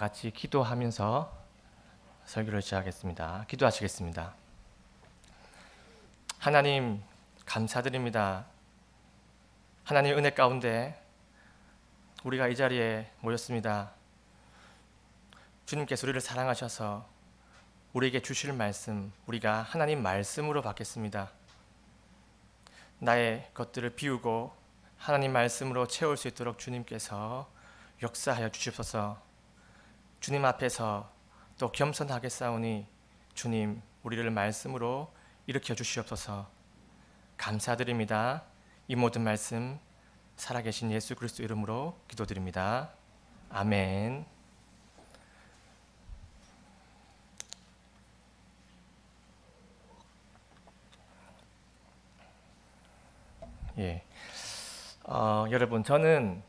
같이 기도하면서 설교를 시작하겠습니다. 기도하시겠습니다. 하나님 감사드립니다. 하나님 은혜 가운데 우리가 이 자리에 모였습니다. 주님께서 우리를 사랑하셔서 우리에게 주실 말씀, 우리가 하나님 말씀으로 받겠습니다. 나의 것들을 비우고 하나님 말씀으로 채울 수 있도록 주님께서 역사하여 주시옵소서. 주님 앞에서 또 겸손하게 싸우니 주님 우리를 말씀으로 일으켜 주시옵소서. 감사드립니다. 이 모든 말씀 살아계신 예수 그리스도 이름으로 기도드립니다. 아멘. 예, 여러분 저는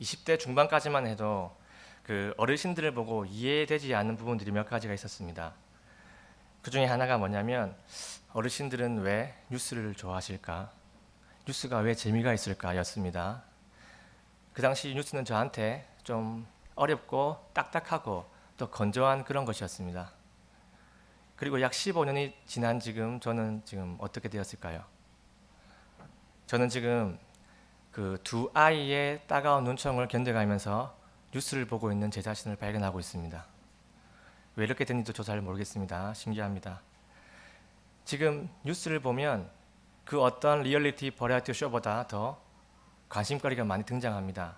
20대 중반까지만 해도 그 어르신들을 보고 이해되지 않는 부분들이 몇 가지가 있었습니다. 그 중에 하나가 뭐냐면 어르신들은 왜 뉴스를 좋아하실까? 뉴스가 왜 재미가 있을까? 였습니다. 그 당시 뉴스는 저한테 좀 어렵고 딱딱하고 또 건조한 그런 것이었습니다. 그리고 약 15년이 지난 지금 저는 지금 어떻게 되었을까요? 저는 지금 그 두 아이의 따가운 눈총을 견뎌가면서 뉴스를 보고 있는 제 자신을 발견하고 있습니다. 왜 이렇게 됐는지도 저 잘 모르겠습니다. 신기합니다. 지금 뉴스를 보면 그 어떤 리얼리티 버라이어티 쇼보다 더 관심거리가 많이 등장합니다.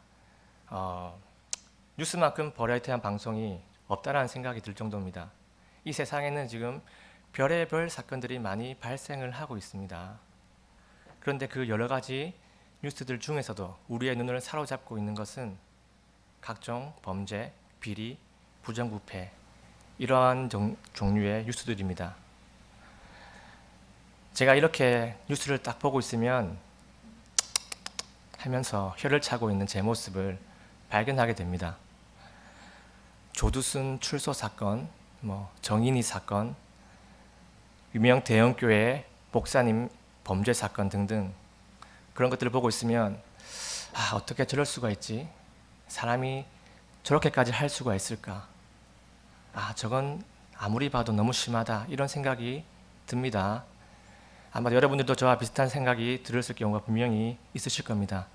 뉴스만큼 버라이어티한 방송이 없다라는 생각이 들 정도입니다. 이 세상에는 지금 별의별 사건들이 많이 발생을 하고 있습니다. 그런데 그 여러 가지 뉴스들 중에서도 우리의 눈을 사로잡고 있는 것은 각종 범죄, 비리, 부정부패 이러한 종류의 뉴스들입니다. 제가 이렇게 뉴스를 딱 보고 있으면 하면서 혀를 차고 있는 제 모습을 발견하게 됩니다. 조두순 출소 사건, 정인이 사건, 유명 대형교회 목사님 범죄 사건 등등 그런 것들을 보고 있으면 어떻게 저럴 수가 있지? 사람이 저렇게까지 할 수가 있을까? 저건 아무리 봐도 너무 심하다 이런 생각이 듭니다. 아마 여러분들도 저와 비슷한 생각이 들었을 경우가 분명히 있으실 겁니다.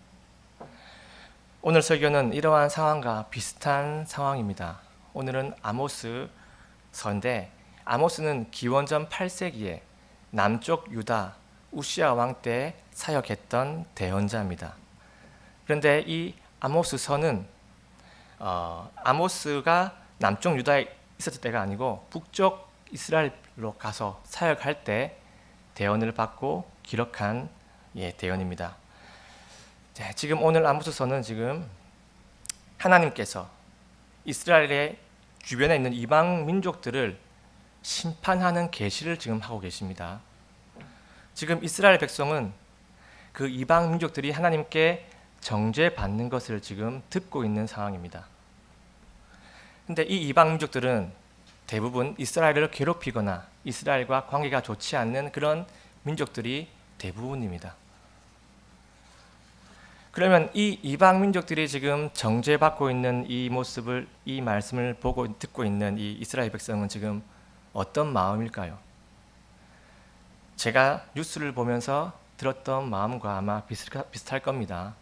오늘 설교는 이러한 상황과 비슷한 상황입니다. 오늘은 아모스서인데 아모스는 기원전 8세기에 남쪽 유다 우시아 왕 때 사역했던 대언자입니다. 그런데 이 아모스서는 아모스가 남쪽 유다에 있었을 때가 아니고 북쪽 이스라엘로 가서 사역할 때 대언을 받고 기록한 대언입니다. 지금 오늘 아모스서는 지금 하나님께서 이스라엘의 주변에 있는 이방 민족들을 심판하는 계시를 지금 하고 계십니다. 지금 이스라엘 백성은 그 이방 민족들이 하나님께 정죄받는 것을 지금 듣고 있는 상황입니다. 근데 이 이방 민족들은 대부분 이스라엘을 괴롭히거나 이스라엘과 관계가 좋지 않는 그런 민족들이 대부분입니다. 그러면 이 이방 민족들이 지금 정죄받고 있는 이 모습을, 이 말씀을 보고 듣고 있는 이 이스라엘 백성은 지금 어떤 마음일까요? 제가 뉴스를 보면서 들었던 마음과 아마 비슷할 겁니다.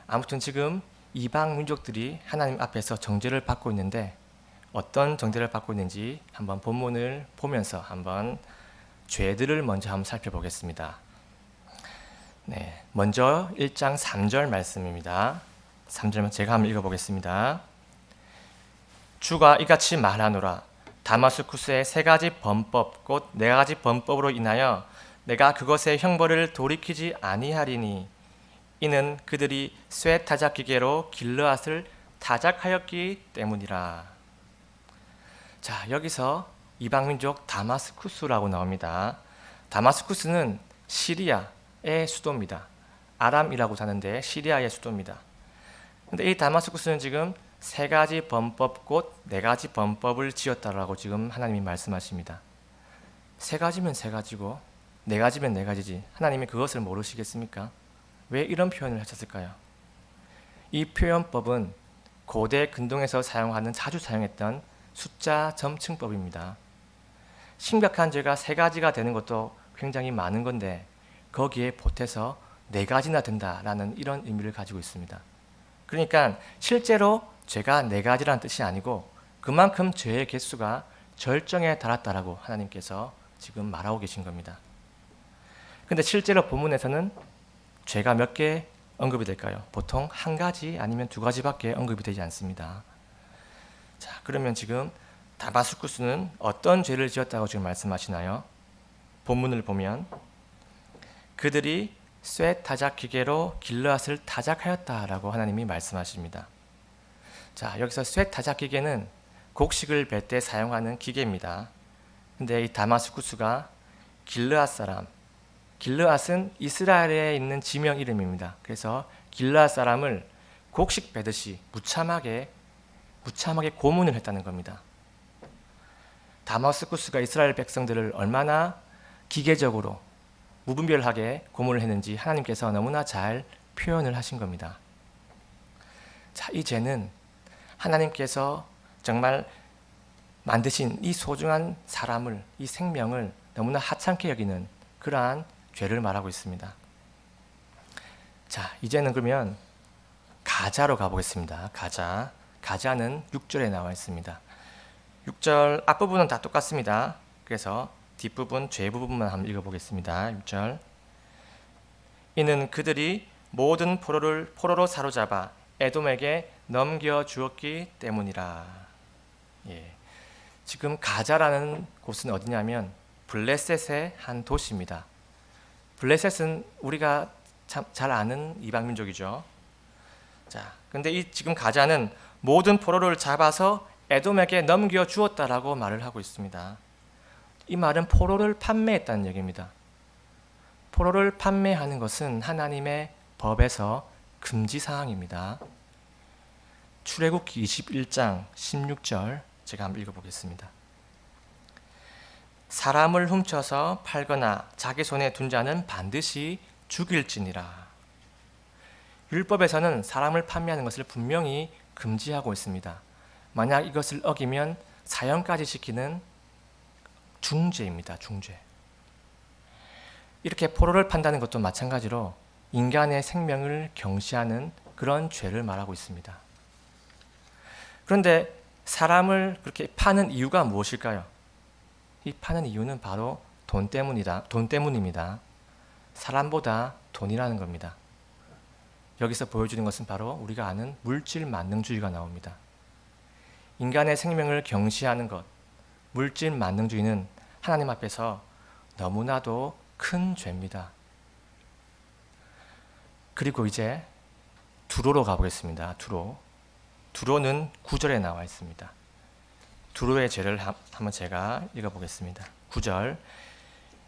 아무튼 지금 이방 민족들이 하나님 앞에서 정죄를 받고 있는데 어떤 정죄를 받고 있는지 한번 본문을 보면서 한번 죄들을 먼저 한번 살펴보겠습니다. 먼저 1장 3절 말씀입니다. 3절만 제가 한번 읽어보겠습니다. 주가 이같이 말하노라. 다마스쿠스의 세 가지 범법 곧 네 가지 범법으로 인하여 내가 그것의 형벌을 돌이키지 아니하리니 이는 그들이 쇠 타작 기계로 길르앗을 타작하였기 때문이라. 자, 여기서 이방민족 다마스쿠스라고 나옵니다. 다마스쿠스는 시리아의 수도입니다. 아람이라고 하는데 시리아의 수도입니다. 근데 이 다마스쿠스는 지금 세 가지 범법 곧 네 가지 범법을 지었다라고 지금 하나님이 말씀하십니다. 세 가지면 세 가지고 네 가지면 네 가지지 하나님이 그것을 모르시겠습니까? 왜 이런 표현을 하셨을까요? 이 표현법은 고대 근동에서 사용하는 자주 사용했던 숫자 점층법입니다. 심각한 죄가 3가지가 되는 것도 굉장히 많은 건데 거기에 보태서 4가지나 된다라는 이런 의미를 가지고 있습니다. 그러니까 실제로 죄가 4가지라는 뜻이 아니고 그만큼 죄의 개수가 절정에 달았다라고 하나님께서 지금 말하고 계신 겁니다. 근데 실제로 본문에서는 죄가 몇 개 언급이 될까요? 보통 1가지 아니면 2가지밖에 언급이 되지 않습니다. 자, 그러면 지금 다마스쿠스는 어떤 죄를 지었다고 지금 말씀하시나요? 본문을 보면 그들이 쇠 타작 기계로 길르앗을 타작하였다라고 하나님이 말씀하십니다. 자, 여기서 쇠 타작 기계는 곡식을 벨 때 사용하는 기계입니다. 근데 이 다마스쿠스가 길르앗 사람, 길르앗은 이스라엘에 있는 지명 이름입니다. 그래서 길르앗 사람을 곡식 베듯이 무참하게 고문을 했다는 겁니다. 다마스쿠스가 이스라엘 백성들을 얼마나 기계적으로 무분별하게 고문을 했는지 하나님께서 너무나 잘 표현을 하신 겁니다. 자, 이 죄는 하나님께서 정말 만드신 이 소중한 사람을, 이 생명을 너무나 하찮게 여기는 그러한 죄를 말하고 있습니다. 자, 이제는 그러면 가자로 가보겠습니다. 가자는 6절에 나와 있습니다. 6절 앞부분은 다 똑같습니다. 그래서 뒷부분, 죄 부분만 한번 읽어보겠습니다. 6절. 이는 그들이 모든 포로로 사로잡아 에돔에게 넘겨주었기 때문이라. 예. 지금 가자라는 곳은 어디냐면 블레셋의 한 도시입니다. 블레셋은 우리가 참 잘 아는 이방 민족이죠. 자, 근데 이 지금 가자는 모든 포로를 잡아서 에돔에게 넘겨 주었다라고 말을 하고 있습니다. 이 말은 포로를 판매했다는 얘기입니다. 포로를 판매하는 것은 하나님의 법에서 금지 사항입니다. 출애굽기 21장 16절 제가 한번 읽어보겠습니다. 사람을 훔쳐서 팔거나 자기 손에 둔 자는 반드시 죽일지니라. 율법에서는 사람을 판매하는 것을 분명히 금지하고 있습니다. 만약 이것을 어기면 사형까지 시키는 중죄입니다. 중죄. 이렇게 포로를 판다는 것도 마찬가지로 인간의 생명을 경시하는 그런 죄를 말하고 있습니다. 그런데 사람을 그렇게 파는 이유가 무엇일까요? 이 파는 이유는 바로 돈 때문입니다. 사람보다 돈이라는 겁니다. 여기서 보여주는 것은 바로 우리가 아는 물질 만능주의가 나옵니다. 인간의 생명을 경시하는 것, 물질 만능주의는 하나님 앞에서 너무나도 큰 죄입니다. 그리고 이제 두로로 가보겠습니다. 두로는 9절에 나와 있습니다. 두로의 죄를 한번 제가 읽어보겠습니다. 9절.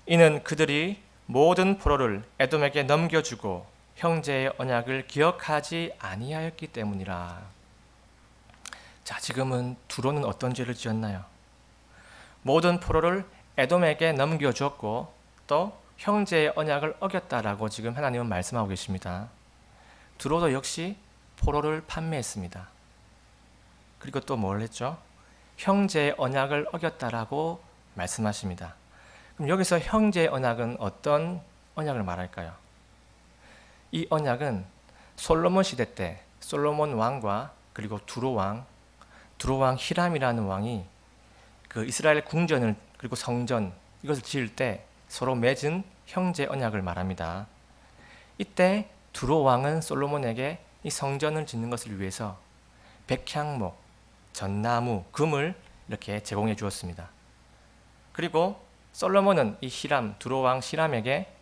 이는 그들이 모든 포로를 에돔에게 넘겨주고 형제의 언약을 기억하지 아니하였기 때문이라. 자, 지금은 두로는 어떤 죄를 지었나요? 모든 포로를 에돔에게 넘겨주었고 또 형제의 언약을 어겼다라고 지금 하나님은 말씀하고 계십니다. 두로도 역시 포로를 판매했습니다. 그리고 또 뭘 했죠? 형제의 언약을 어겼다라고 말씀하십니다. 그럼 여기서 형제의 언약은 어떤 언약을 말할까요? 이 언약은 솔로몬 시대 때 솔로몬 왕과 그리고 두로 왕 히람이라는 왕이 그 이스라엘 궁전을 그리고 성전 이것을 지을 때 서로 맺은 형제 언약을 말합니다. 이때 두로 왕은 솔로몬에게 이 성전을 짓는 것을 위해서 백향목, 전나무, 금을 이렇게 제공해 주었습니다. 그리고 솔로몬은 이 두로 왕 히람에게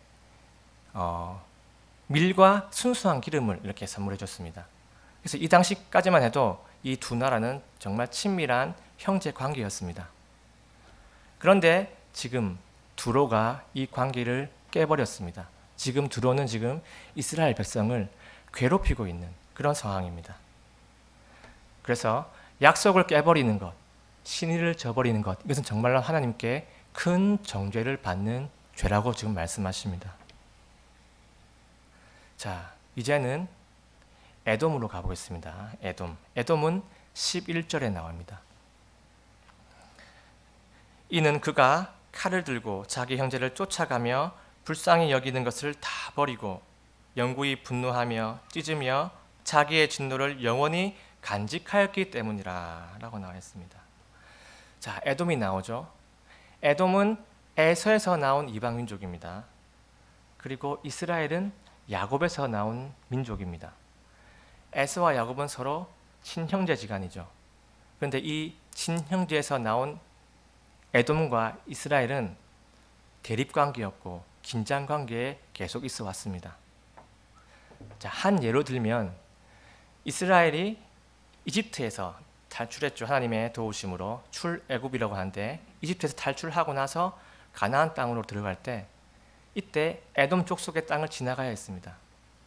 밀과 순수한 기름을 이렇게 선물해 줬습니다. 그래서 이 당시까지만 해도 이 두 나라는 정말 친밀한 형제 관계였습니다. 그런데 지금 두로가 이 관계를 깨버렸습니다. 지금 두로는 이스라엘 백성을 괴롭히고 있는 그런 상황입니다. 그래서 약속을 깨버리는 것, 신의를 저버리는 것, 이것은 정말로 하나님께 큰 정죄를 받는 죄라고 지금 말씀하십니다. 자, 이제는 에돔으로 가보겠습니다. 에돔은 11절에 나옵니다. 이는 그가 칼을 들고 자기 형제를 쫓아가며 불쌍히 여기는 것을 다 버리고 영구히 분노하며 찢으며 자기의 진노를 영원히 간직하였기 때문이라 라고 나와 있습니다. 자, 에돔이 나오죠. 에돔은 에서에서 나온 이방 민족입니다. 그리고 이스라엘은 야곱에서 나온 민족입니다. 에서와 야곱은 서로 친형제지간이죠. 그런데 이 친형제에서 나온 에돔과 이스라엘은 대립관계였고 긴장관계에 계속 있어 왔습니다. 자, 한 예로 들면 이스라엘이 이집트에서 탈출했죠. 하나님의 도우심으로 출애굽이라고 하는데 이집트에서 탈출하고 나서 가나안 땅으로 들어갈 때 이때 에돔 족속의 땅을 지나가야 했습니다.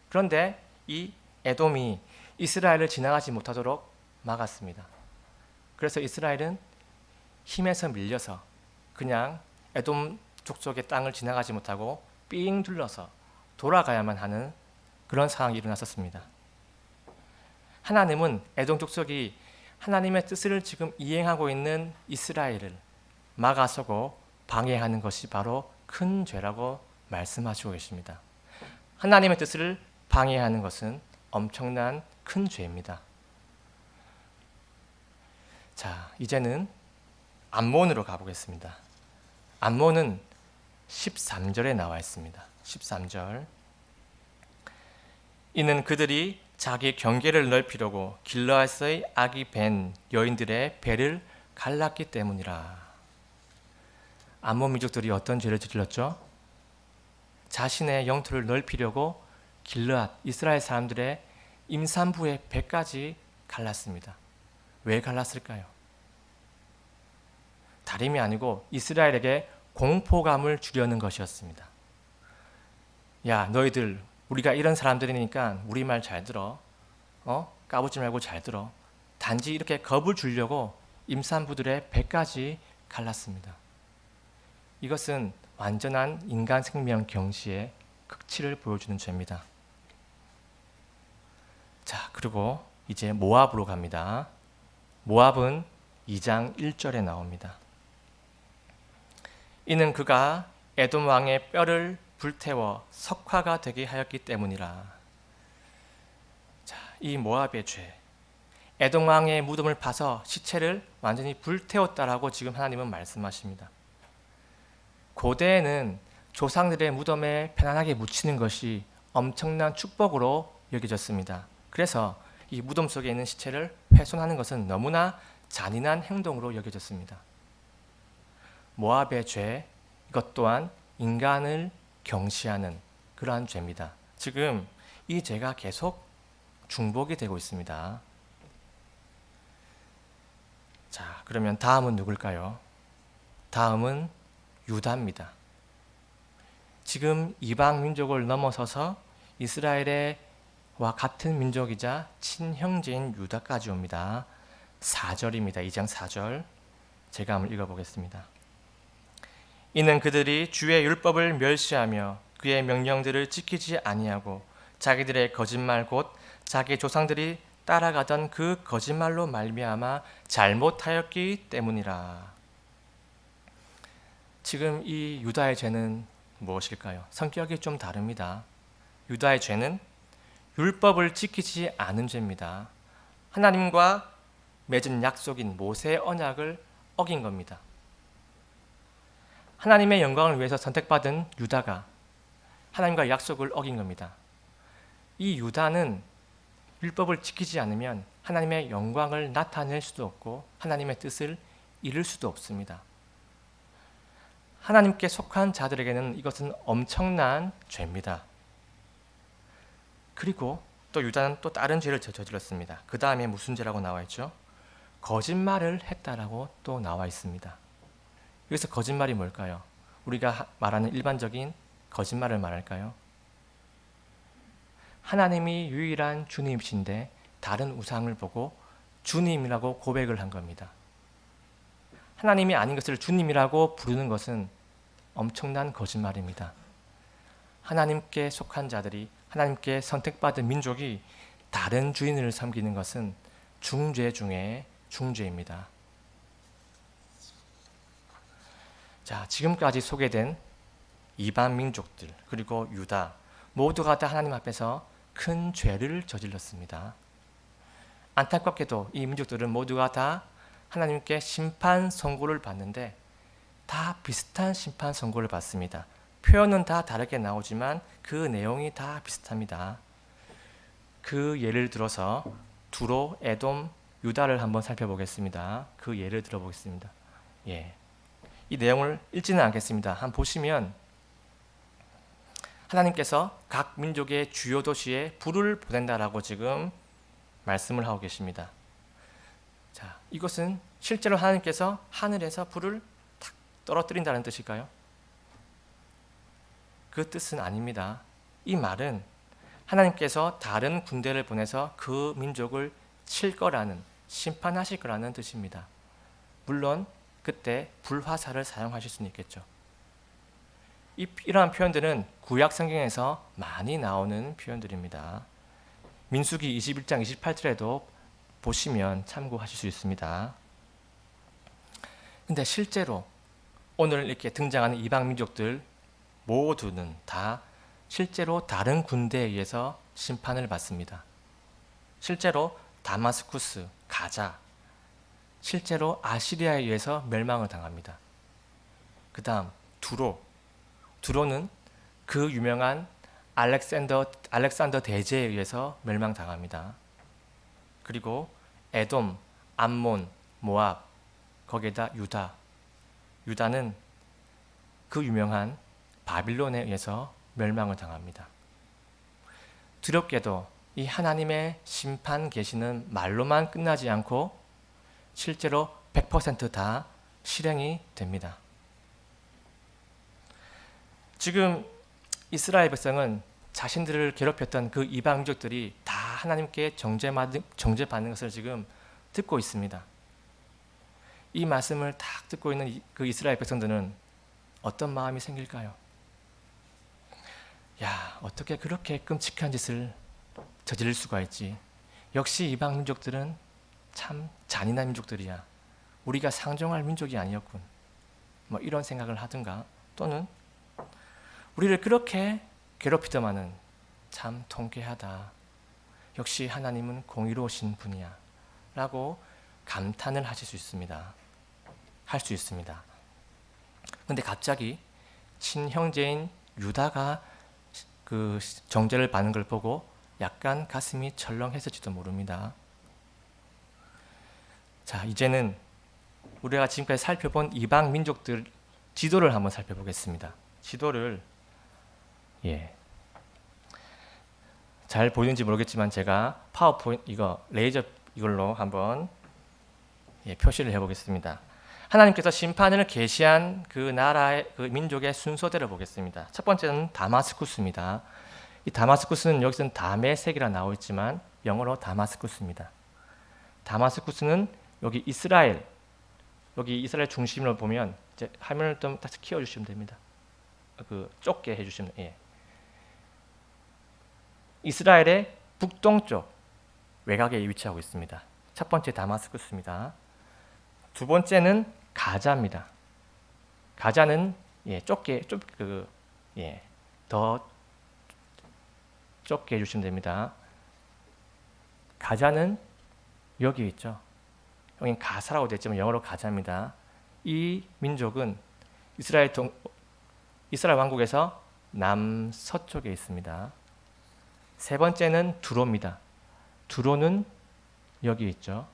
그런데 이 에돔이 이스라엘을 지나가지 못하도록 막았습니다. 그래서 이스라엘은 힘에서 밀려서 그냥 에돔 족속의 땅을 지나가지 못하고 삥 둘러서 돌아가야만 하는 그런 상황이 일어났었습니다. 하나님은 에돔 족속이 하나님의 뜻을 지금 이행하고 있는 이스라엘을 막아서고 방해하는 것이 바로 큰 죄라고 말씀하시고 계십니다. 하나님의 뜻을 방해하는 것은 엄청난 큰 죄입니다. 자, 이제는 암몬으로 가보겠습니다. 암몬은 13절에 나와 있습니다. 13절. 이는 그들이 자기 경계를 넓히려고 길르앗의 악이 벤 여인들의 배를 갈랐기 때문이라. 암몬 민족들이 어떤 죄를 저질렀죠? 자신의 영토를 넓히려고 길르앗 이스라엘 사람들의 임산부의 배까지 갈랐습니다. 왜 갈랐을까요? 다름이 아니고 이스라엘에게 공포감을 주려는 것이었습니다. 야, 너희들 우리가 이런 사람들이니까 우리 말 잘 들어. 까부지 말고 잘 들어. 단지 이렇게 겁을 주려고 임산부들의 배까지 갈랐습니다. 이것은 완전한 인간 생명 경시의 극치를 보여주는 죄입니다. 자, 그리고 이제 모압으로 갑니다. 모압은 2장 1절에 나옵니다. 이는 그가 에돔 왕의 뼈를 불태워 석화가 되게 하였기 때문이라. 자, 이 모압의 죄, 에돔 왕의 무덤을 파서 시체를 완전히 불태웠다라고 지금 하나님은 말씀하십니다. 고대에는 조상들의 무덤에 편안하게 묻히는 것이 엄청난 축복으로 여겨졌습니다. 그래서 이 무덤 속에 있는 시체를 훼손하는 것은 너무나 잔인한 행동으로 여겨졌습니다. 모압의 죄, 이것 또한 인간을 경시하는 그러한 죄입니다. 지금 이 죄가 계속 중복이 되고 있습니다. 자, 그러면 다음은 누굴까요? 다음은 유다입니다. 지금 이방 민족을 넘어서서 이스라엘과 같은 민족이자 친형제인 유다까지 옵니다. 4절입니다. 2장 4절. 제가 한번 읽어보겠습니다. 이는 그들이 주의 율법을 멸시하며 그의 명령들을 지키지 아니하고 자기들의 거짓말 곧 자기 조상들이 따라가던 그 거짓말로 말미암아 잘못하였기 때문이라. 지금 이 유다의 죄는 무엇일까요? 성격이 좀 다릅니다. 유다의 죄는 율법을 지키지 않은 죄입니다. 하나님과 맺은 약속인 모세의 언약을 어긴 겁니다. 하나님의 영광을 위해서 선택받은 유다가 하나님과 약속을 어긴 겁니다. 이 유다는 율법을 지키지 않으면 하나님의 영광을 나타낼 수도 없고 하나님의 뜻을 이룰 수도 없습니다. 하나님께 속한 자들에게는 이것은 엄청난 죄입니다. 그리고 또 유다는 또 다른 죄를 저질렀습니다. 그 다음에 무슨 죄라고 나와 있죠? 거짓말을 했다라고 또 나와 있습니다. 여기서 거짓말이 뭘까요? 우리가 말하는 일반적인 거짓말을 말할까요? 하나님이 유일한 주님이신데 다른 우상을 보고 주님이라고 고백을 한 겁니다. 하나님이 아닌 것을 주님이라고 부르는 것은 엄청난 거짓말입니다. 하나님께 속한 자들이, 하나님께 선택받은 민족이 다른 주인을 섬기는 것은 중죄 중에 중죄입니다. 자, 지금까지 소개된 이방 민족들 그리고 유다 모두가 다 하나님 앞에서 큰 죄를 저질렀습니다. 안타깝게도 이 민족들은 모두가 다 하나님께 심판 선고를 받는데 다 비슷한 심판 선고를 받습니다. 표현은 다 다르게 나오지만 그 내용이 다 비슷합니다. 그 예를 들어서 두로, 에돔, 유다를 한번 살펴보겠습니다. 그 예를 들어보겠습니다. 예. 이 내용을 읽지는 않겠습니다. 한번 보시면 하나님께서 각 민족의 주요 도시에 불을 보낸다라고 지금 말씀을 하고 계십니다. 자, 이것은 실제로 하나님께서 하늘에서 불을 탁 떨어뜨린다는 뜻일까요? 그 뜻은 아닙니다. 이 말은 하나님께서 다른 군대를 보내서 그 민족을 칠 거라는, 심판하실 거라는 뜻입니다. 물론 그때 불화살을 사용하실 수는 있겠죠. 이러한 표현들은 구약 성경에서 많이 나오는 표현들입니다. 민수기 21장 28절에도 보시면 참고하실 수 있습니다. 근데 실제로 오늘 이렇게 등장하는 이방 민족들 모두는 다 실제로 다른 군대에 의해서 심판을 받습니다. 실제로 다마스쿠스, 가자, 실제로 아시리아에 의해서 멸망을 당합니다. 그 다음 두로는 그 유명한 알렉산더 대제에 의해서 멸망당합니다. 그리고 에돔, 암몬, 모압, 거기에다 유다는 그 유명한 바빌론에 의해서 멸망을 당합니다. 두렵게도 이 하나님의 심판 계시는 말로만 끝나지 않고 실제로 100% 다 실행이 됩니다. 지금 이스라엘 백성은 자신들을 괴롭혔던 그 이방 민족들이 다 하나님께 정죄받는 것을 지금 듣고 있습니다. 이 말씀을 딱 듣고 있는 그 이스라엘 백성들은 어떤 마음이 생길까요? 야, 어떻게 그렇게 끔찍한 짓을 저지를 수가 있지? 역시 이방 민족들은 참 잔인한 민족들이야. 우리가 상종할 민족이 아니었군. 뭐 이런 생각을 하든가, 또는 우리를 그렇게 괴롭히더만은 참 통쾌하다. 역시 하나님은 공의로우신 분이야. 라고 감탄을 하실 수 있습니다. 할 수 있습니다. 근데 갑자기 친형제인 유다가 그 정죄를 받는 걸 보고 약간 가슴이 철렁했을지도 모릅니다. 자, 이제는 우리가 지금까지 살펴본 이방 민족들 지도를 한번 살펴보겠습니다. 지도를 잘 보이는지 모르겠지만 제가 파워포인트 레이저 이걸로 한번 표시를 해보겠습니다. 하나님께서 심판을 계시한 그 나라의 그 민족의 순서대로 보겠습니다. 첫 번째는 다마스쿠스입니다. 이 다마스쿠스는 여기서는 다메섹이라 나와 있지만 영어로 다마스쿠스입니다. 다마스쿠스는 여기 이스라엘 중심으로 보면 이제 화면을 좀 다시 키워주시면 됩니다. 좁게 해주시면 이스라엘의 북동쪽 외곽에 위치하고 있습니다. 첫 번째 다마스쿠스입니다. 두 번째는 가자입니다. 가자는 더 좁게 해주시면 됩니다. 가자는 여기 있죠. 여기 가사라고 되어 있지만 영어로 가자입니다. 이 민족은 이스라엘 왕국에서 남서쪽에 있습니다. 세 번째는 두로입니다. 두로는 여기 있죠.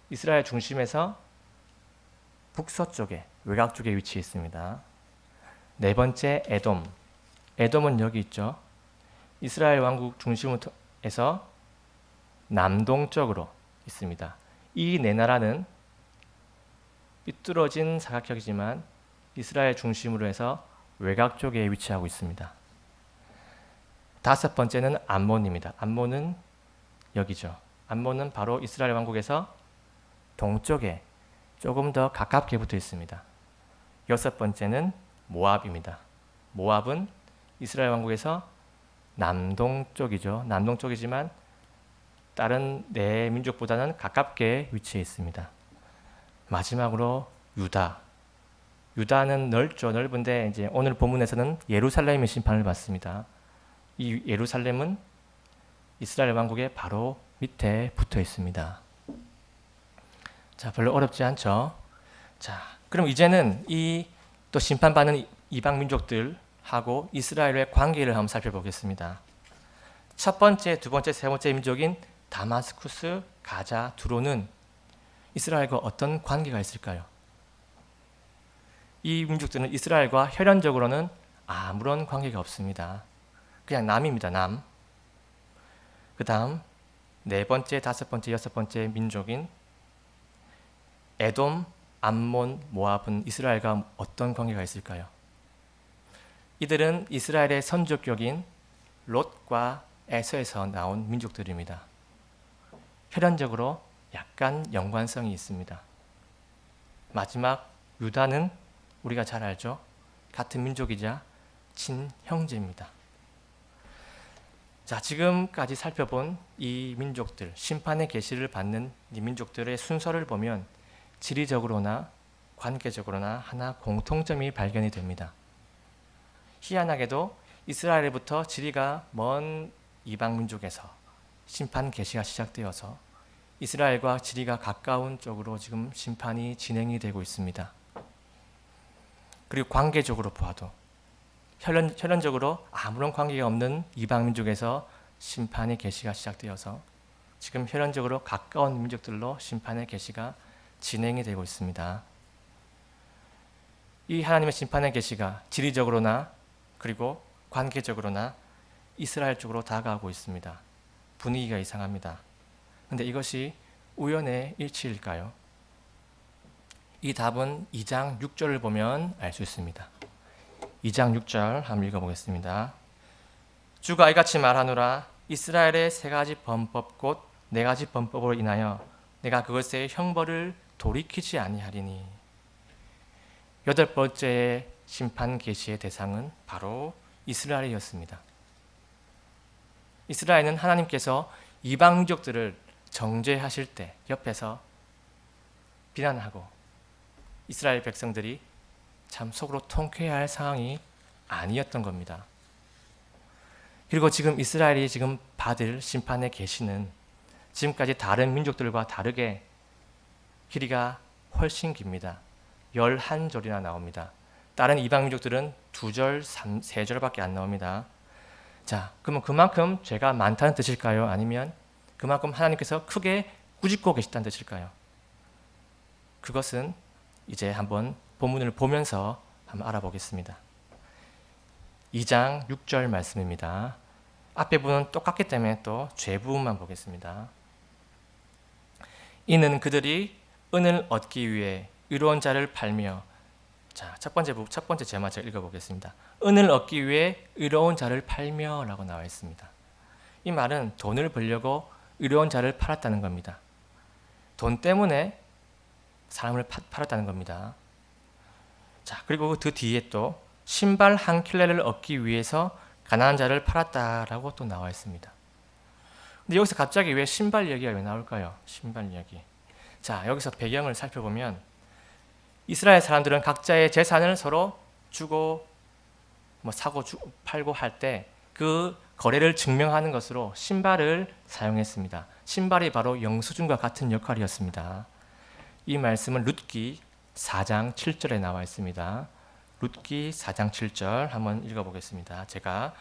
이스라엘 중심에서 북서쪽에 외곽 쪽에 위치해 있습니다. 네 번째 에돔은 여기 있죠. 이스라엘 왕국 중심에서 남동쪽으로 있습니다. 이 네 나라는 삐뚤어진 사각형이지만 이스라엘 중심으로 해서 외곽 쪽에 위치하고 있습니다. 다섯 번째는 암몬입니다. 암몬은 여기죠. 암몬은 바로 이스라엘 왕국에서 동쪽에 조금 더 가깝게 붙어 있습니다. 여섯 번째는 모압입니다. 모압은 이스라엘 왕국에서 남동쪽이죠. 남동쪽이지만 다른 네 민족보다는 가깝게 위치해 있습니다. 마지막으로 유다. 유다는 넓은데 이제 오늘 본문에서는 예루살렘의 심판을 받습니다. 이 예루살렘은 이스라엘 왕국의 바로 밑에 붙어 있습니다. 자, 별로 어렵지 않죠? 자, 그럼 이제는 이 또 심판받는 이방 민족들하고 이스라엘의 관계를 한번 살펴보겠습니다. 첫 번째, 두 번째, 세 번째 민족인 다마스쿠스, 가자, 두로는 이스라엘과 어떤 관계가 있을까요? 이 민족들은 이스라엘과 혈연적으로는 아무런 관계가 없습니다. 그냥 남입니다. 남. 그 다음 네 번째, 다섯 번째, 여섯 번째 민족인 에돔, 암몬, 모압은 이스라엘과 어떤 관계가 있을까요? 이들은 이스라엘의 선조격인 롯과 에서에서 나온 민족들입니다. 혈연적으로 약간 연관성이 있습니다. 마지막 유다는 우리가 잘 알죠? 같은 민족이자 친형제입니다. 자, 지금까지 살펴본 이 민족들, 심판의 계시를 받는 이 민족들의 순서를 보면 지리적으로나 관계적으로나 하나 공통점이 발견이 됩니다. 희한하게도 이스라엘부터 지리가 먼 이방 민족에서 심판 계시가 시작되어서 이스라엘과 지리가 가까운 쪽으로 지금 심판이 진행이 되고 있습니다. 그리고 관계적으로 보아도 혈연적으로 아무런 관계가 없는 이방 민족에서 심판의 계시가 시작되어서 지금 혈연적으로 가까운 민족들로 심판의 계시가 진행이 되고 있습니다. 이 하나님의 심판의 계시가 지리적으로나 그리고 관계적으로나 이스라엘 쪽으로 다가오고 있습니다. 분위기가 이상합니다. 그런데 이것이 우연의 일치일까요? 이 답은 2장 6절을 보면 알 수 있습니다. 2장 6절 한번 읽어보겠습니다. 주가 이같이 말하노라. 이스라엘의 세 가지 범법 곧 네 가지 범법으로 인하여 내가 그것의 형벌을 돌이키지 아니하리니. 여덟 번째 심판 계시의 대상은 바로 이스라엘이었습니다. 이스라엘은 하나님께서 이방 민족들을 정죄하실 때 옆에서 비난하고 이스라엘 백성들이 참 속으로 통쾌해야 할 상황이 아니었던 겁니다. 그리고 지금 이스라엘이 지금 받을 심판의 계시는 지금까지 다른 민족들과 다르게 길이가 훨씬 깁니다. 11절이나 나옵니다. 다른 이방 민족들은 2절, 3절밖에 안 나옵니다. 자, 그러면 그만큼 죄가 많다는 뜻일까요? 아니면 그만큼 하나님께서 크게 꾸짖고 계시다는 뜻일까요? 그것은 이제 한번 본문을 보면서 한번 알아보겠습니다. 2장 6절 말씀입니다. 앞에 부분은 똑같기 때문에 또 죄 부분만 보겠습니다. 이는 그들이 은을 얻기 위해 의로운 자를 팔며, 자, 첫 번째 제목 제가 읽어보겠습니다. 은을 얻기 위해 의로운 자를 팔며라고 나와 있습니다. 이 말은 돈을 벌려고 의로운 자를 팔았다는 겁니다. 돈 때문에 사람을 팔았다는 겁니다. 자, 그리고 그 뒤에 또 신발 한 켤레를 얻기 위해서 가난한 자를 팔았다라고 또 나와 있습니다. 근데 여기서 갑자기 왜 신발 이야기가 왜 나올까요? 신발 이야기. 자, 여기서 배경을 살펴보면 이스라엘 사람들은 각자의 재산을 서로 주고 사고 팔고 할 때 그 거래를 증명하는 것으로 신발을 사용했습니다. 신발이 바로 영수증과 같은 역할이었습니다. 이 말씀은 룻기 4장 7절에 나와 있습니다. 룻기 4장 7절 한번 읽어보겠습니다. 제가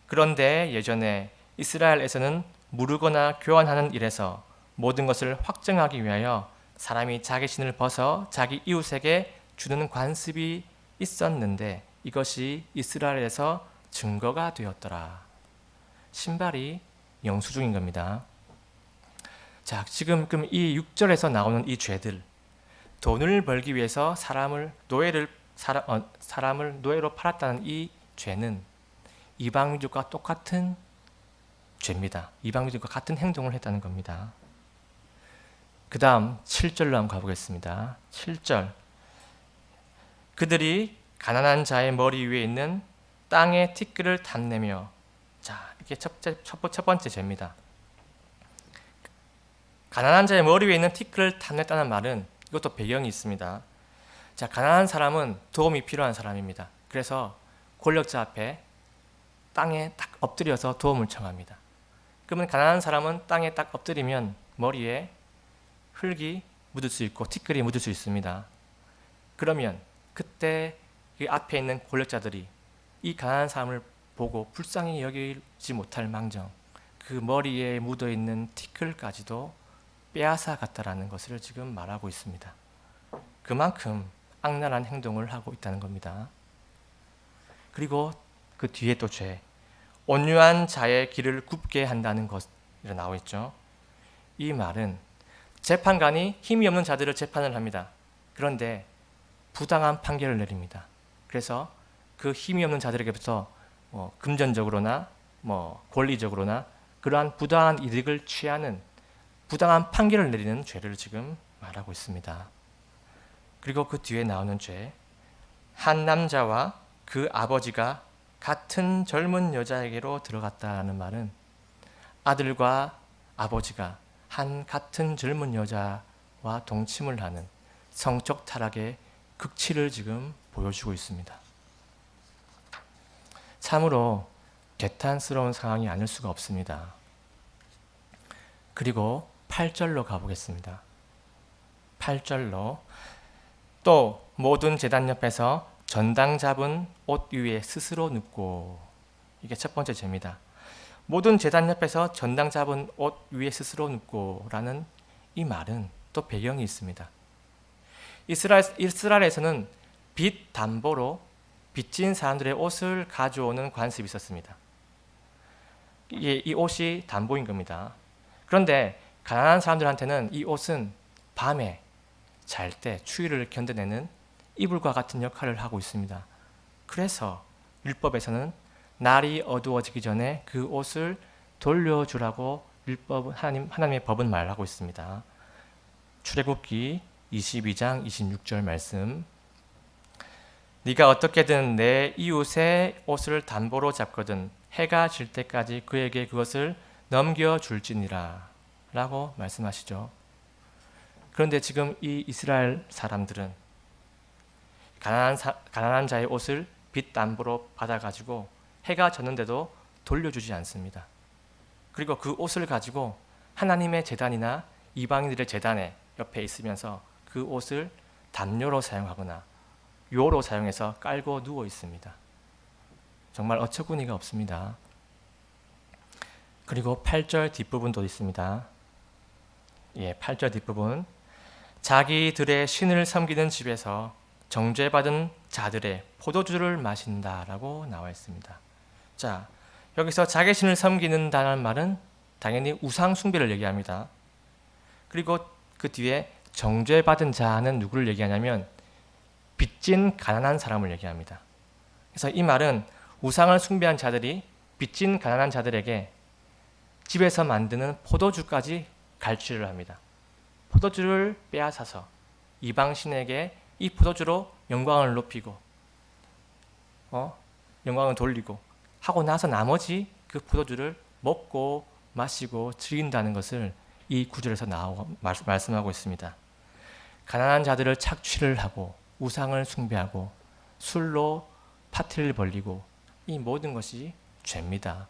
그런데 예전에 이스라엘에서는 무르거나 교환하는 일에서 모든 것을 확정하기 위하여 사람이 자기 신을 벗어 자기 이웃에게 주는 관습이 있었는데 이것이 이스라엘에서 증거가 되었더라. 신발이 영수증인 겁니다. 자, 지금 이 6절에서 나오는 이 죄들, 돈을 벌기 위해서 사람을 노예로 팔았다는 이 죄는 이방 민족과 똑같은 죄입니다. 이방 민족과 같은 행동을 했다는 겁니다. 그 다음 7절로 한번 가보겠습니다. 7절. 그들이 가난한 자의 머리 위에 있는 땅의 티끌을 탐내며, 자, 이게 첫 번째 죄입니다. 가난한 자의 머리 위에 있는 티끌을 탐냈다는 말은 이것도 배경이 있습니다. 자, 가난한 사람은 도움이 필요한 사람입니다. 그래서 권력자 앞에 땅에 딱 엎드려서 도움을 청합니다. 그러면 가난한 사람은 땅에 딱 엎드리면 머리에 흙이 묻을 수 있고 티끌이 묻을 수 있습니다. 그러면 그때 이 앞에 있는 권력자들이 이 가난한 사람을 보고 불쌍히 여기지 못할 망정 그 머리에 묻어있는 티끌까지도 빼앗아 갔다라는 것을 지금 말하고 있습니다. 그만큼 악랄한 행동을 하고 있다는 겁니다. 그리고 그 뒤에 또 죄, 온유한 자의 길을 굽게 한다는 것이 나와 있죠. 이 말은 재판관이 힘이 없는 자들을 재판을 합니다. 그런데 부당한 판결을 내립니다. 그래서 그 힘이 없는 자들에게부터 금전적으로나 권리적으로나 그러한 부당한 이득을 취하는 부당한 판결을 내리는 죄를 지금 말하고 있습니다. 그리고 그 뒤에 나오는 죄, 한 남자와 그 아버지가 같은 젊은 여자에게로 들어갔다는 말은 아들과 아버지가 한 같은 젊은 여자와 동침을 하는 성적 타락의 극치를 지금 보여주고 있습니다. 참으로 개탄스러운 상황이 아닐 수가 없습니다. 그리고 8절로 가보겠습니다. 8절로 또 모든 제단 옆에서 전당 잡은 옷 위에 스스로 눕고, 이게 첫 번째 죄입니다. 모든 제단 옆에서 전당 잡은 옷 위에 스스로 눕고 라는 이 말은 또 배경이 있습니다. 이스라엘에서는 빚 담보로 빚진 사람들의 옷을 가져오는 관습이 있었습니다. 이 옷이 담보인 겁니다. 그런데 가난한 사람들한테는 이 옷은 밤에 잘 때 추위를 견뎌내는 이불과 같은 역할을 하고 있습니다. 그래서 율법에서는 날이 어두워지기 전에 그 옷을 돌려주라고 하나님의 법은 말하고 있습니다. 출애굽기 22장 26절 말씀, 네가 어떻게든 내 이웃의 옷을 담보로 잡거든 해가 질 때까지 그에게 그것을 넘겨줄지니라 라고 말씀하시죠. 그런데 지금 이 이스라엘 사람들은 가난한 자의 옷을 빚 담보로 받아가지고 해가 졌는데도 돌려주지 않습니다. 그리고 그 옷을 가지고 하나님의 제단이나 이방인들의 제단에 옆에 있으면서 그 옷을 담요로 사용하거나 요로 사용해서 깔고 누워 있습니다. 정말 어처구니가 없습니다. 그리고 8절 뒷부분도 있습니다. 8절 뒷부분, 자기들의 신을 섬기는 집에서 정죄받은 자들의 포도주를 마신다라고 나와 있습니다. 자, 여기서 자기 신을 섬기는다는 말은 당연히 우상 숭배를 얘기합니다. 그리고 그 뒤에 정죄받은 자는 누구를 얘기하냐면 빚진 가난한 사람을 얘기합니다. 그래서 이 말은 우상을 숭배한 자들이 빚진 가난한 자들에게 집에서 만드는 포도주까지 갈취를 합니다. 포도주를 빼앗아서 이방신에게 이 포도주로 영광을 높이고 영광을 돌리고 하고 나서 나머지 그 포도주를 먹고 마시고 즐긴다는 것을 이 구절에서 말씀하고 있습니다. 가난한 자들을 착취를 하고 우상을 숭배하고 술로 파티를 벌리고 이 모든 것이 죄입니다.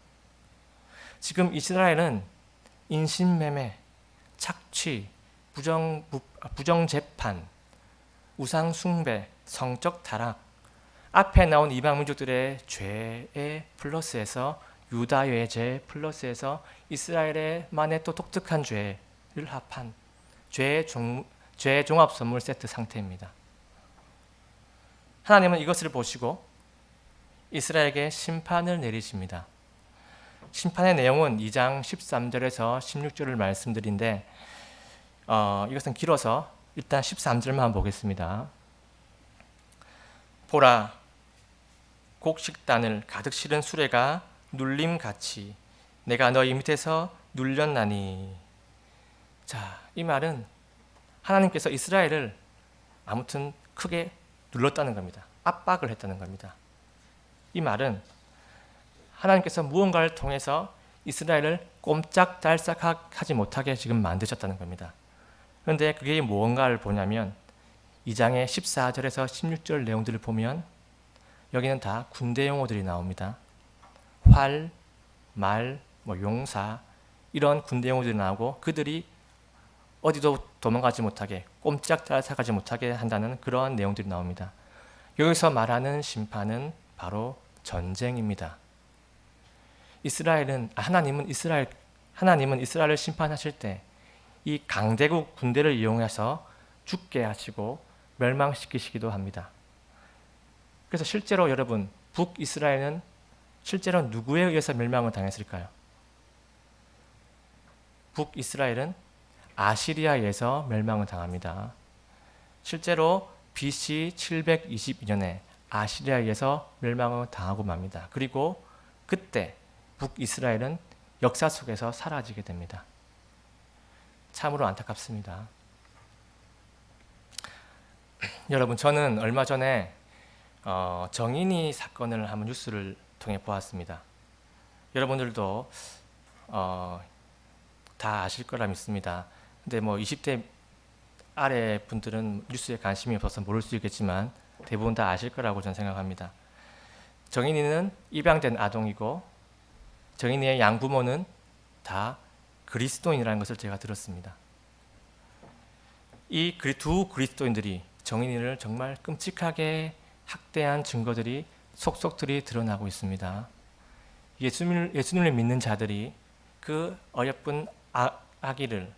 지금 이스라엘은 인신매매, 착취, 부정재판, 우상숭배, 성적 타락, 앞에 나온 이방 민족들의 죄의 플러스에서 유다의 죄 플러스에서 이스라엘만의 또 독특한 죄를 합한 죄의 종합 선물 세트 상태입니다. 하나님은 이것을 보시고 이스라엘에게 심판을 내리십니다. 심판의 내용은 2장 13절에서 16절을 말씀드린데 이것은 길어서 일단 13절만 보겠습니다. 보라, 곡식단을 가득 실은 수레가 눌림같이 내가 너희 밑에서 눌렸나니. 자, 이 말은 하나님께서 이스라엘을 아무튼 크게 눌렀다는 겁니다. 압박을 했다는 겁니다. 이 말은 하나님께서 무언가를 통해서 이스라엘을 꼼짝달싹하지 못하게 지금 만드셨다는 겁니다. 그런데 그게 무언가를 보냐면 2장의 14절에서 16절 내용들을 보면 여기는 다 군대 용어들이 나옵니다. 활, 말, 용사 이런 군대 용어들이 나오고 그들이 어디도 도망가지 못하게 꼼짝달싹하지 못하게 한다는 그러한 내용들이 나옵니다. 여기서 말하는 심판은 바로 전쟁입니다. 하나님은 이스라엘을 심판하실 때 이 강대국 군대를 이용해서 죽게 하시고 멸망시키시기도 합니다. 그래서 실제로 여러분 북이스라엘은 실제로 누구에 의해서 멸망을 당했을까요? 북이스라엘은 아시리아에서 멸망을 당합니다. 실제로 BC 722년에 아시리아에서 멸망을 당하고 맙니다. 그리고 그때 북이스라엘은 역사 속에서 사라지게 됩니다. 참으로 안타깝습니다. 여러분, 저는 얼마 전에 정인이 사건을 한번 뉴스를 통해 보았습니다. 여러분들도 다 아실 거라 믿습니다. 근데 20대 아래 분들은 뉴스에 관심이 없어서 모를 수 있겠지만 대부분 다 아실 거라고 저는 생각합니다. 정인이는 입양된 아동이고 정인이의 양부모는 다 그리스도인이라는 것을 제가 들었습니다. 이 두 그리스도인들이 정인이를 정말 끔찍하게 학대한 증거들이 속속들이 드러나고 있습니다. 예수님을 믿는 자들이 그 어여쁜 아기를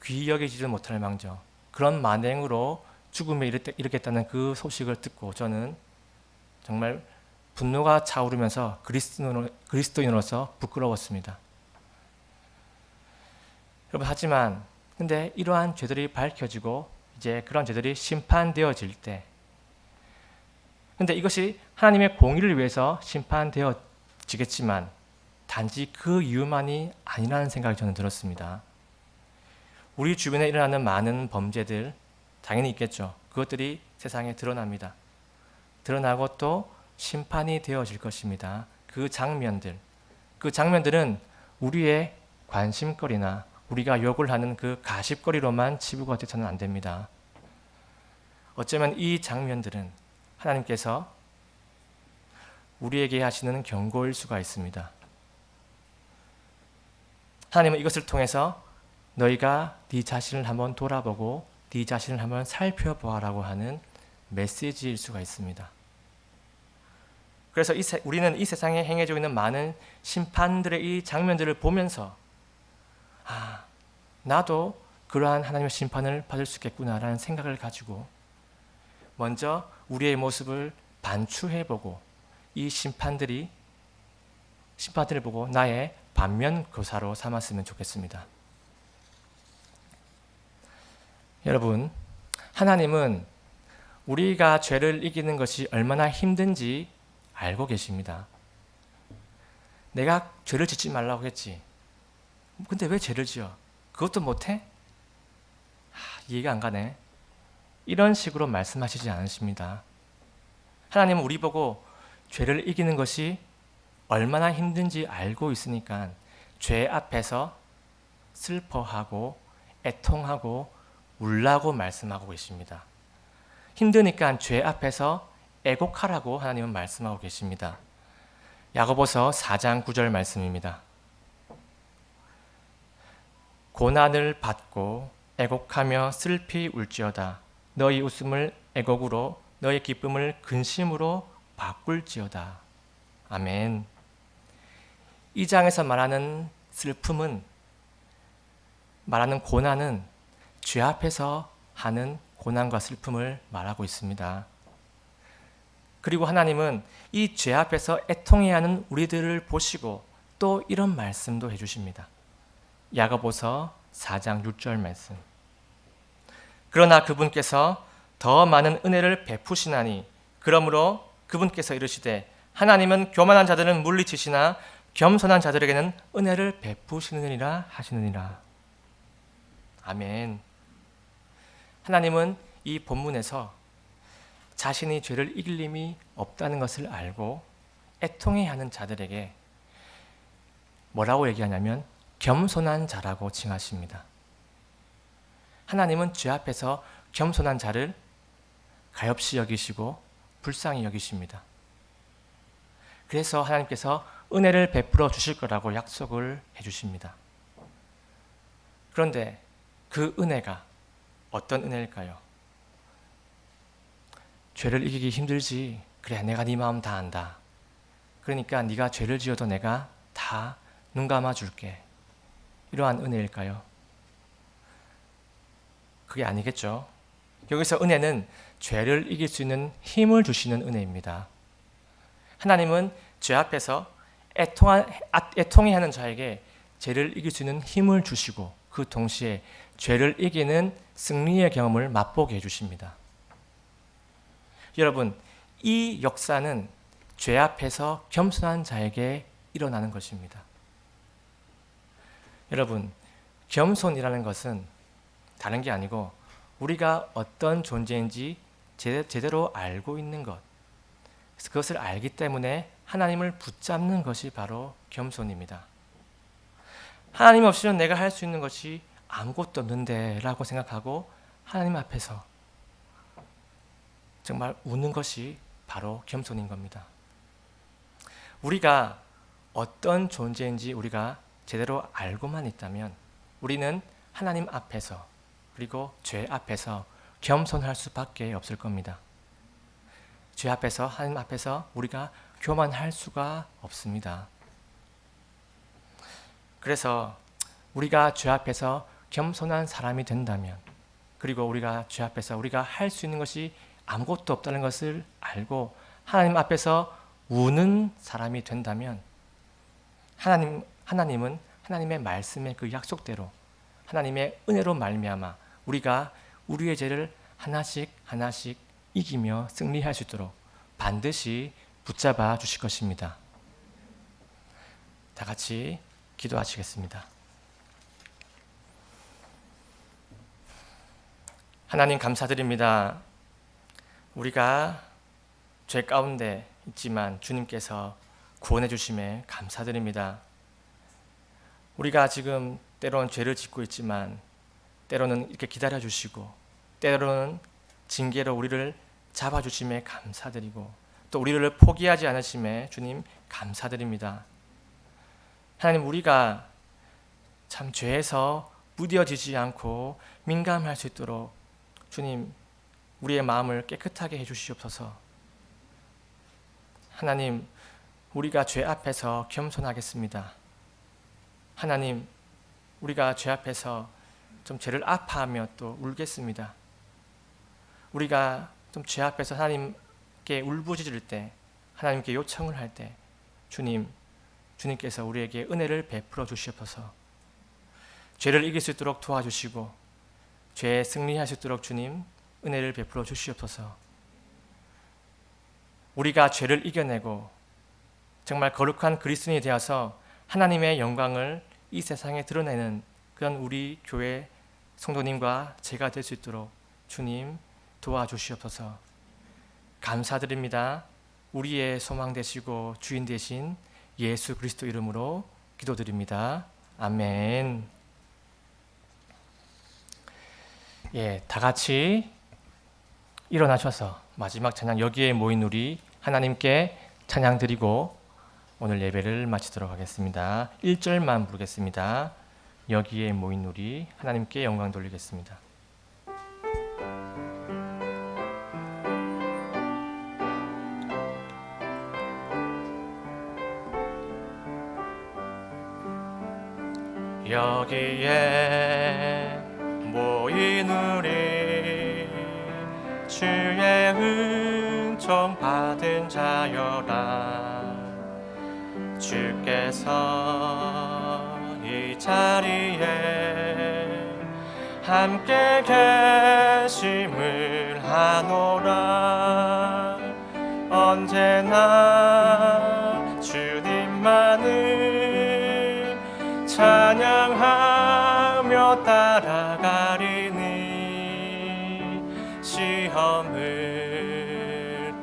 귀히 여기지를 못할 망정 그런 만행으로 죽음에 이르겠다는 그 소식을 듣고 저는 정말 분노가 차오르면서 그리스도인으로서 부끄러웠습니다. 여러분, 하지만 근데 이러한 죄들이 밝혀지고 이제 그런 죄들이 심판되어질 때, 근데 이것이 하나님의 공의를 위해서 심판되어지겠지만 단지 그 이유만이 아니라는 생각이 저는 들었습니다. 우리 주변에 일어나는 많은 범죄들 당연히 있겠죠. 그것들이 세상에 드러납니다. 드러나고 또 심판이 되어질 것입니다. 그 장면들은 우리의 관심거리나 우리가 욕을 하는 그 가십거리로만 치부가 되서는 안 됩니다. 어쩌면 이 장면들은 하나님께서 우리에게 하시는 경고일 수가 있습니다. 하나님은 이것을 통해서 너희가 네 자신을 한번 돌아보고 네 자신을 한번 살펴보아라고 하는 메시지일 수가 있습니다. 그래서 우리는 이 세상에 행해져 있는 많은 심판들의 이 장면들을 보면서 나도 그러한 하나님의 심판을 받을 수 있겠구나라는 생각을 가지고 먼저 우리의 모습을 반추해보고 이 심판들을 보고 나의 반면교사로 삼았으면 좋겠습니다. 여러분, 하나님은 우리가 죄를 이기는 것이 얼마나 힘든지 알고 계십니다. 내가 죄를 짓지 말라고 했지. 근데 왜 죄를 지어? 그것도 못해? 이해가 안 가네. 이런 식으로 말씀하시지 않으십니다. 하나님은 우리 보고 죄를 이기는 것이 얼마나 힘든지 알고 있으니까 죄 앞에서 슬퍼하고 애통하고 울라고 말씀하고 계십니다. 힘드니까 죄 앞에서 애곡하라고 하나님은 말씀하고 계십니다. 야고보서 4장 9절 말씀입니다. 고난을 받고 애곡하며 슬피 울지어다. 너희 웃음을 애곡으로 너희 기쁨을 근심으로 바꿀지어다. 아멘. 이 장에서 말하는 고난은 죄 앞에서 하는 고난과 슬픔을 말하고 있습니다. 그리고 하나님은 이 죄 앞에서 애통해야 하는 우리들을 보시고 또 이런 말씀도 해주십니다. 야고보서 4장 6절 말씀. 그러나 그분께서 더 많은 은혜를 베푸시나니 그러므로 그분께서 이르시되 하나님은 교만한 자들은 물리치시나 겸손한 자들에게는 은혜를 베푸시느니라 하시느니라. 아멘. 하나님은 이 본문에서 자신이 죄를 이길 힘이 없다는 것을 알고 애통해야 하는 자들에게 뭐라고 얘기하냐면 겸손한 자라고 칭하십니다. 하나님은 죄 앞에서 겸손한 자를 가엾이 여기시고 불쌍히 여기십니다. 그래서 하나님께서 은혜를 베풀어 주실 거라고 약속을 해주십니다. 그런데 그 은혜가 어떤 은혜일까요? 죄를 이기기 힘들지. 그래, 내가 네 마음 다 안다. 그러니까 네가 죄를 지어도 내가 다 눈 감아 줄게. 이러한 은혜일까요? 그게 아니겠죠. 여기서 은혜는 죄를 이길 수 있는 힘을 주시는 은혜입니다. 하나님은 죄 앞에서 애통해하는 자에게 죄를 이길 수 있는 힘을 주시고 그 동시에 죄를 이기는 승리의 경험을 맛보게 해주십니다. 여러분, 이 역사는 죄 앞에서 겸손한 자에게 일어나는 것입니다. 여러분, 겸손이라는 것은 다른 게 아니고 우리가 어떤 존재인지 제대로 알고 있는 것, 그것을 알기 때문에 하나님을 붙잡는 것이 바로 겸손입니다. 하나님 없이는 내가 할 수 있는 것이 아무것도 없는데 라고 생각하고 하나님 앞에서 정말 우는 것이 바로 겸손인 겁니다. 우리가 어떤 존재인지 우리가 제대로 알고만 있다면 우리는 하나님 앞에서 그리고 죄 앞에서 겸손할 수밖에 없을 겁니다. 죄 앞에서 하나님 앞에서 우리가 교만할 수가 없습니다. 그래서 우리가 죄 앞에서 겸손한 사람이 된다면 그리고 우리가 죄 앞에서 우리가 할 수 있는 것이 아무것도 없다는 것을 알고 하나님 앞에서 우는 사람이 된다면 하나님은 하나님의 말씀의 그 약속대로 하나님의 은혜로 말미암아 우리가 우리의 죄를 하나씩 하나씩 이기며 승리할 수 있도록 반드시 붙잡아 주실 것입니다. 다 같이 기도하시겠습니다. 하나님 감사드립니다. 우리가 죄 가운데 있지만 주님께서 구원해 주심에 감사드립니다. 우리가 지금 때로는 죄를 짓고 있지만 때로는 이렇게 기다려 주시고 때로는 징계로 우리를 잡아 주심에 감사드리고 또 우리를 포기하지 않으심에 주님 감사드립니다. 하나님, 우리가 참 죄에서 무뎌지지 않고 민감할 수 있도록 주님 우리의 마음을 깨끗하게 해주시옵소서. 하나님, 우리가 죄 앞에서 겸손하겠습니다. 하나님, 우리가 죄 앞에서 좀 죄를 아파하며 또 울겠습니다. 우리가 좀 죄 앞에서 하나님께 울부짖을 때, 하나님께 요청을 할 때 주님께서 우리에게 은혜를 베풀어 주시옵소서. 죄를 이길 수 있도록 도와주시고 죄에 승리할 수 있도록 주님 은혜를 베풀어 주시옵소서. 우리가 죄를 이겨내고 정말 거룩한 그리스도인이 되어서 하나님의 영광을 이 세상에 드러내는 그런 우리 교회 성도님과 제가 될 수 있도록 주님 도와주시옵소서. 감사드립니다. 우리의 소망 되시고 주인 되신 예수 그리스도 이름으로 기도드립니다. 아멘. 다 같이 일어나셔서 마지막 찬양, 여기에 모인 우리 하나님께 찬양 드리고 오늘 예배를 마치도록 하겠습니다. 1절만 부르겠습니다. 여기에 모인 우리 하나님께 영광 돌리겠습니다. 여기에 모인 우리 주의 은총 받은 자여라. 주께서 이 자리에 함께 계심을 하노라. 언제나 주님만을 찬양하며 따라가리니 시험을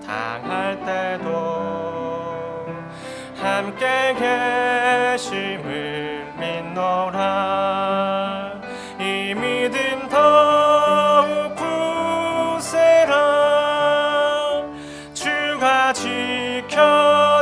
당할 때도 함께 계심을 지켜주신다.